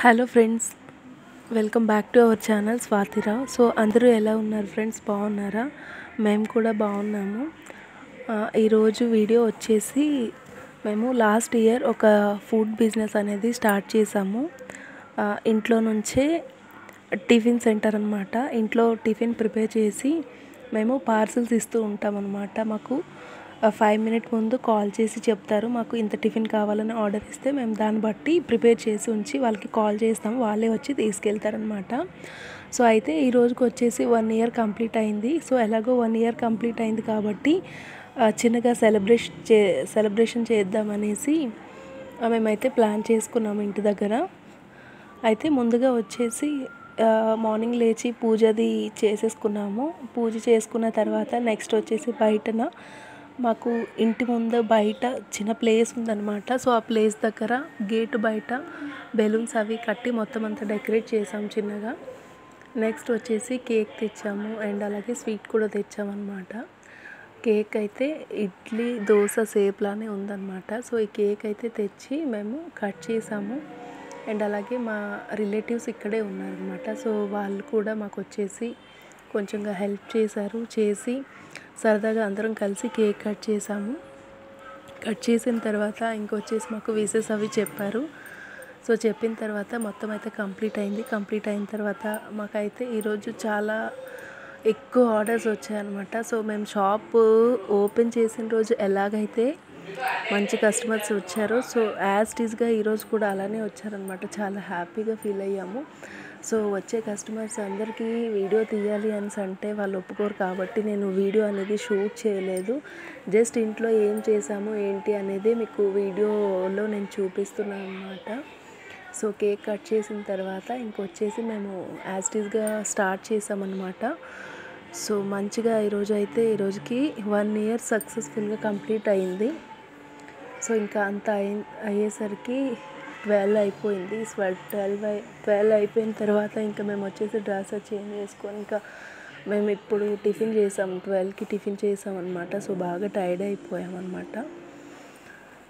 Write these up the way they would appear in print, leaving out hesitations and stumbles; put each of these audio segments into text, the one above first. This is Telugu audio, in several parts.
Hello friends, welcome back to our channel Swathira. So అందరూ ఎలా ఉన్నారు ఫ్రెండ్స్? బాగున్నారా? మేము కూడా బాగున్నాము. ఈరోజు వీడియో వచ్చేసి మేము లాస్ట్ ఇయర్ ఒక ఫుడ్ బిజినెస్ అనేది స్టార్ట్ చేసాము. ఇంట్లో నుంచే టిఫిన్ సెంటర్ అనమాట. ఇంట్లో టిఫిన్ ప్రిపేర్ చేసి మేము పార్సల్స్ ఇస్తూ ఉంటాం అన్నమాట. మాకు 5 మినిట్ ముందు కాల్ చేసి చెప్తారు, మాకు ఇంత టిఫిన్ కావాలని ఆర్డర్ ఇస్తే మేము దాన్ని బట్టి ప్రిపేర్ చేసి ఉంచి వాళ్ళకి కాల్ చేస్తాము, వాళ్ళే వచ్చి తీసుకెళ్తారనమాట. సో అయితే ఈ రోజుకి వచ్చేసి 1 ఇయర్ కంప్లీట్ అయింది. సో ఎలాగో 1 ఇయర్ కంప్లీట్ అయింది కాబట్టి చిన్నగా సెలబ్రేషన్ చేద్దామనేసి మేమైతే ప్లాన్ చేసుకున్నాము ఇంటి దగ్గర. అయితే ముందుగా వచ్చేసి మార్నింగ్ లేచి పూజది చేసేసుకున్నాము. పూజ చేసుకున్న తర్వాత నెక్స్ట్ వచ్చేసి బయటన మాకు ఇంటి ముందు బయట చిన్న ప్లేస్ ఉందన్నమాట. సో ఆ ప్లేస్ దగ్గర గేటు బయట బెలూన్స్ అవి కట్టి మొత్తం అంతా డెకరేట్ చేసాము చిన్నగా. నెక్స్ట్ వచ్చేసి కేక్ తెచ్చాము అండ్ అలాగే స్వీట్ కూడా తెచ్చామన్నమాట. కేక్ అయితే ఇడ్లీ దోశ షేప్లానే ఉందన్నమాట. సో ఈ కేక్ అయితే తెచ్చి మేము కట్ చేసాము అండ్ అలాగే మా రిలేటివ్స్ ఇక్కడే ఉన్నారనమాట. సో వాళ్ళు కూడా మాకు వచ్చేసి కొంచెంగా హెల్ప్ చేసి సరదాగా అందరం కలిసి కేక్ కట్ చేసాము. కట్ చేసిన తర్వాత ఇంకొచ్చేసి మాకు విషెస్ అవి చెప్పారు. సో చెప్పిన తర్వాత మొత్తం అయితే కంప్లీట్ అయింది. కంప్లీట్ అయిన తర్వాత మాకైతే ఈరోజు చాలా ఎక్కువ ఆర్డర్స్ వచ్చాయన్నమాట. సో మేము షాప్ ఓపెన్ చేసిన రోజు ఎలాగైతే మంచి కస్టమర్స్ వచ్చారో, సో యాజ్ టీజ్గా ఈరోజు కూడా అలానే వచ్చారనమాట. చాలా హ్యాపీగా ఫీల్ అయ్యాము. సో వచ్చే కస్టమర్స్ అందరికీ వీడియో తీయాలి అని అంటే వాళ్ళు ఒప్పుకోరు కాబట్టి నేను వీడియో అనేది షూట్ చేయలేదు. జస్ట్ ఇంట్లో ఏం చేసాము ఏంటి అనేది మీకు వీడియోలో నేను చూపిస్తున్నాను అనమాట. సో కేక్ కట్ చేసిన తర్వాత ఇంకొచ్చేసి మేము యాజ్ టీజ్గా స్టార్ట్ చేసామన్నమాట. సో మంచిగా ఈరోజుకి 1 ఇయర్ సక్సెస్ఫుల్గా కంప్లీట్ అయింది. సో ఇంకా అంత అయ్యేసరికి 12 అయిపోయింది. 12 అయిపోయిన తర్వాత ఇంకా మేము వచ్చేసి డ్రెస్ చేంజ్ చేసుకొని ఇంకా మేము ఇప్పుడు టిఫిన్ చేసాము. 12కి టిఫిన్ చేసామన్నమాట. సో బాగా టైర్డ్ అయిపోయామన్నమాట.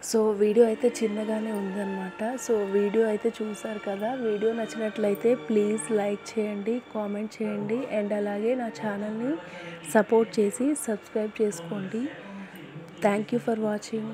సో వీడియో అయితే చిన్నగానే ఉందన్నమాట. సో వీడియో అయితే చూసారు కదా. వీడియో నచ్చినట్లయితే ప్లీజ్ లైక్ చేయండి, కామెంట్ చేయండి అండ్ అలాగే నా ఛానల్ని సపోర్ట్ చేసి సబ్స్క్రైబ్ చేసుకోండి. Thank you for watching.